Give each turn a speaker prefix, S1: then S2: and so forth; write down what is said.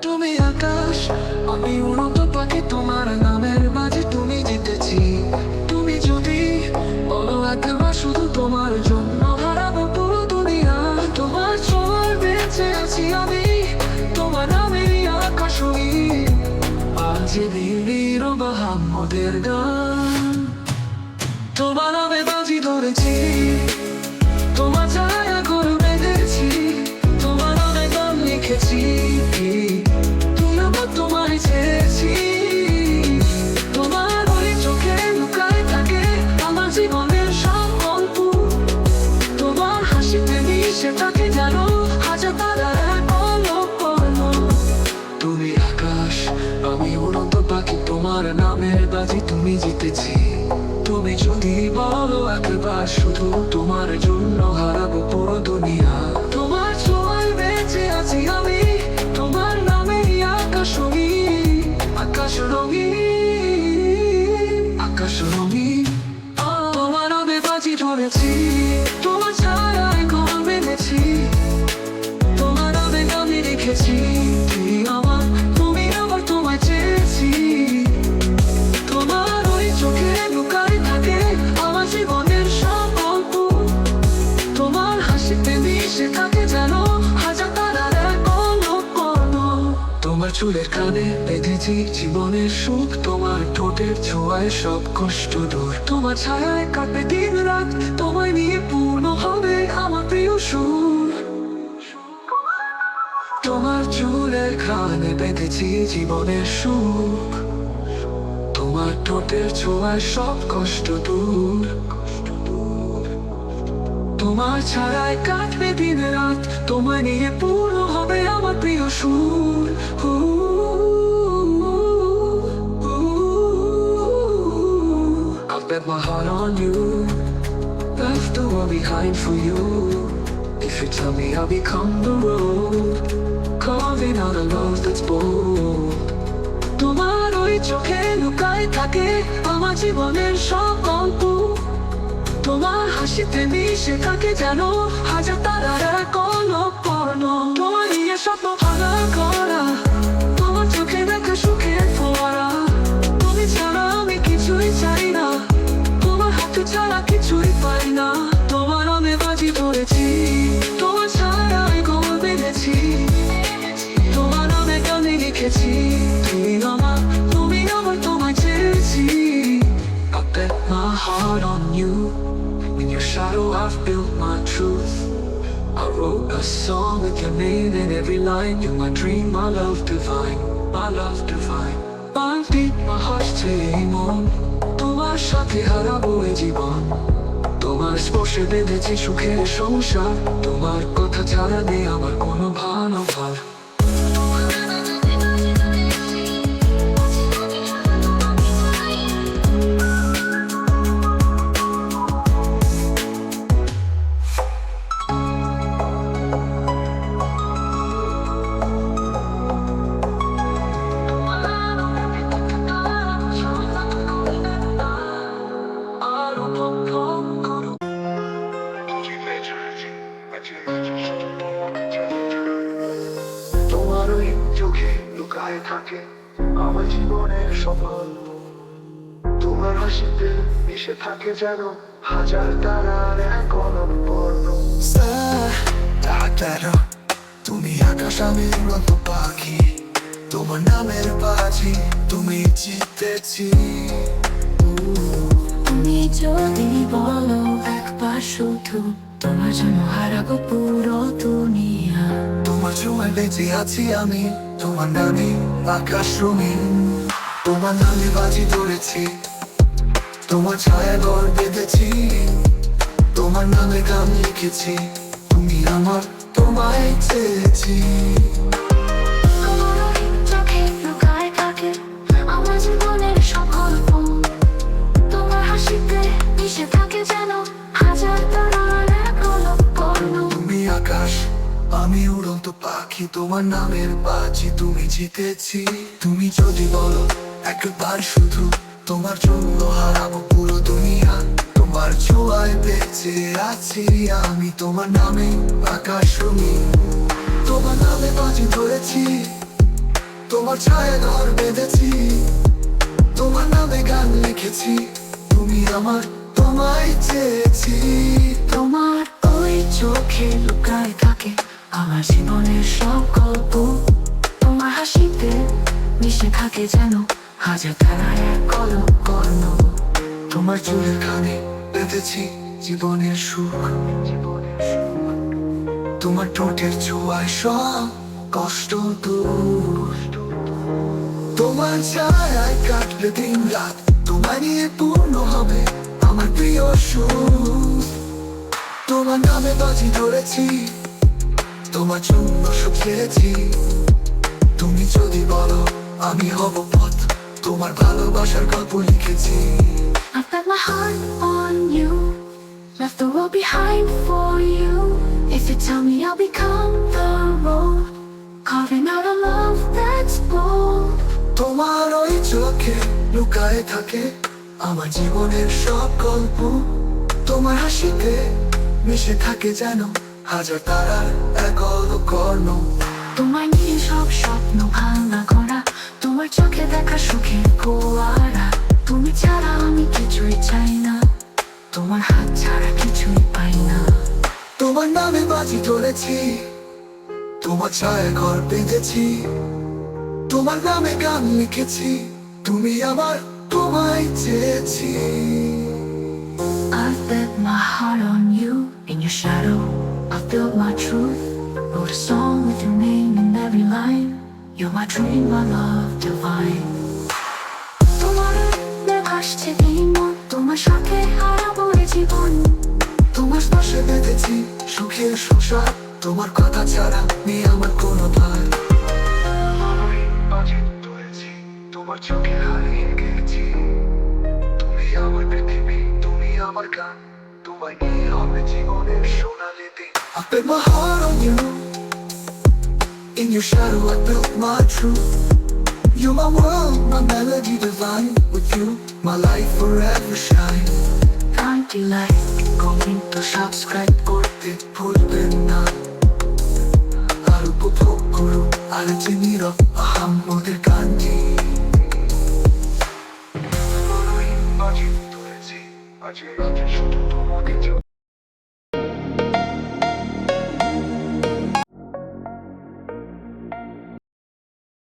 S1: তুমি আকাশ, আমি উড়ন্ত পাখি, তোমার নামের মাঝে তুমি জিতেছি। তুমি যদি বলো একবার শুধু তোমার জন্য হারাবো পুরো দুনিয়া। তোমার ছোঁয়ায় বেঁচে আছি আমি, তোমার নামেই আকাশ উড়ি। আজ দিল্লির মোহাম্মদের গান, তোমার নামে বাজি ধরেছি, তোমার ছায়া করে বেঁধেছি, তোমার নামে গান লিখেছি। তোমায় চেয়েছি, তোমার ওই চোখে লুকায় থাকে আমার জীবনের সব গল্প। তোমার হাসিতে মিশে থাকে যেন হাজার তারার এক অলক্ষ। তুমি আকাশ, আমি উড়ন্ত পাখি, তোমার নামের বাজি তুমি জিতেছি। তুমি যদি বলো একবার শুধু তোমার জন্য হারাবো পুরো দুনিয়া। তোমার ছোঁয়ায় বেঁচে আছি আমি, তোমার নামে আকাশ রঙিন, আকাশ রঙিন, আকাশ রঙিন। তোমার নামে বাজি ধরেছি, তোমার ছায়ায় ঘর বেঁধেছি, তোমার নামে গান লিখেছি। তুমি আমার তোমায় চেয়েছি, তোমার ওই চোখে লুকায় থাকে আমার জীবনের সব গল্প। তোমার হাসিতে মিশে থাকে যেন হাজার তারার এক অলক্ষ। তোমার চুলের কানে বেঁধেছি জীবনের সুখ, তোমার ঠোঁটের ছোঁয়ায় সব কষ্ট দূর। তোমার ছায়ায় কাটবে দিন রাত, তোমায় নিয়ে পূর্ণ হবে আমার প্রিয় সুর। তোমার চুলের কানে বেঁধেছি জীবনের সুখ, তোমার ঠোঁটের ছোঁয়ায় সব কষ্ট দূর। তোমার ছায়ায় কাটবে দিন রাত, তোমায় নিয়ে পূর্ণ হবে আমার প্রিয় সুর। I'll bet my heart on you, left the world behind for you. If you tell me I'll become the road, carving out a love that's bold. তোমার ওই চোখে লুকায় থাকে আমার জীবনের সব গল্প। তোমার হাসিতে মিশে থাকে যেন হাজার তারার এক অলক্ষ। তোমার নিয়ে স্বপ্ন ভাঙা করা, তোমার চোখে দেখা সুখের ফোয়ারা। তুমি ছাড়া আমি কিছুই চাই না, তোমার হাতে ছাড়া কিছুই পাই না। তোমার নামে বাজি ধরেছি, তোমার ছায়ায় ঘর বেঁধেছি, তোমার নামে গান লিখেছি। তুমি আমার তোমায় চেয়েছি। I bet my heart on you, in your shadow I've built my truth. I wrote a song with your name in every line. You're my dream, my love divine, my love divine. I beat my heart চেয়ে মন, তোমার সাথে হারাবো এ জীবন। তোমার স্পর্শে বেঁধেছি সুখের সংসার, তোমার কথা ছাড়া নেই আমার কোনো ভালোবাসা। তোমার ওই চোখে লুকায় থাকে আমার জীবনের সফল। তোমার হাসিতে মিশে থাকে যেন হাজার তারার এক অলক্ষ। তুমি আকাশ, আমি উড়ন্ত পাখি, তোমার নামের বাজি তুমি জিতেছি।
S2: তুমি যদি বলো একবার শুধু তোমার জন্য হারাবো পুরো দুনিয়া।
S1: তোমার ছোঁয়ায় বেঁচে আছি আমি, তোমার নামে আকাশ রঙিন, তোমার নামে বাজি ধরেছি, তোমার ছায়া ঘর বেঁধেছি, তোমার নামে গান লিখেছি। তুমি আমার তোমায় চেয়েছি।
S2: তোমার চোখে লুকায় থাকে আমার জীবনের সব গল্প। তোমার হাসিতে মিশে থাকে যেন হাজার তারা
S1: আমি উড়ন্ত পাখি তোমার নামের বাজি, তুমি জিতেছি। তুমি যদি বলো একবার শুধু, তোমার জন্য হারাবো পুরো দুনিয়া। তোমার ছোঁয়ায় বেঁচে আছি আমি, তোমার নামে আকাশ রঙিন। তোমার নামে বাজি ধরেছি, তোমার ছায়া ঘর বেঁধেছি, তোমার নামে গান লিখেছি। তুমি আমার, তোমায় চেয়েছি।
S2: তোমার ওই চোখে লুকায় থাকে আমার জীবনের সব গল্প। তোমার হাসিতে মিশে থাকে যেন হাজার তারায় এক কলক কর্ণ।
S1: তোমার চুলের কানে বেঁধেছি জীবনের সুখ। তোমার ঠোঁটের ছোঁয়ায় সব কষ্ট দূর। তোমার ছায়ায় কাটবে দিন রাত, তোমায় নিয়ে পূর্ণ হবে আমার প্রিয় সুর। তোমার নামে বাজি ধরেছি, তোমার জন্য শুকিয়েছি। তুমি যদি বলো আমি হব পথ, তোমার ভালোবাসার গল্প লিখেছি।
S2: I bet my heart on you, left the world behind for you. If you tell me I'll become the road, carving out a love that's bold.
S1: তোমার ওই চোখে লুকায়ে থাকে আমার জীবনের সব গল্প। তোমার হাসিতে মিশে থাকে যেন হাজার তারার এক অলক কর্ণ।
S2: তোমার নিয়ে সব স্বপ্ন ভাঙা করা, তোমার চোখে দেখা সুখের ফোয়ারা। তুমি ছাড়া আমি কিছুই চাই না, তোমার হাত ছাড়া কিছুই পাই না।
S1: তোমার নামে বাজি ধরেছি, তোমার ছায়া ঘর বেঁধেছি, তোমার নামে গান লিখেছি। তুমি আমার, তোমায় চেয়েছি।
S2: I bet my heart on you, in your shadow I built my truth. Wrote a song with your name in every line. You're my dream, my love divine. তোমার নে ভাসছে এই মন, তোমার সাথে হারাবো এ জীবন।
S1: তোমার স্পর্শে বেঁধেছি সুখের সংসার, তোমার কথা ছাড়া নেই আমার কোনো ভার। তোমার চোখে হারিয়ে গেছি, তুমি আমার পৃথিবী, তুমি আমার গান, তোমায় নিয়ে হবে জীবনের সোনালি দিন। I bet my heart on you, in your shadow I built my truth. You're my world, my melody divine. With you, my life forever shine.
S2: Kindly like, comment to subscribe
S1: করতে ভুলবেন না, আর উপভোগ করুন আর যে নীরব আহাম্মদের গানটি। আজ রাতে শুধু তোমাকে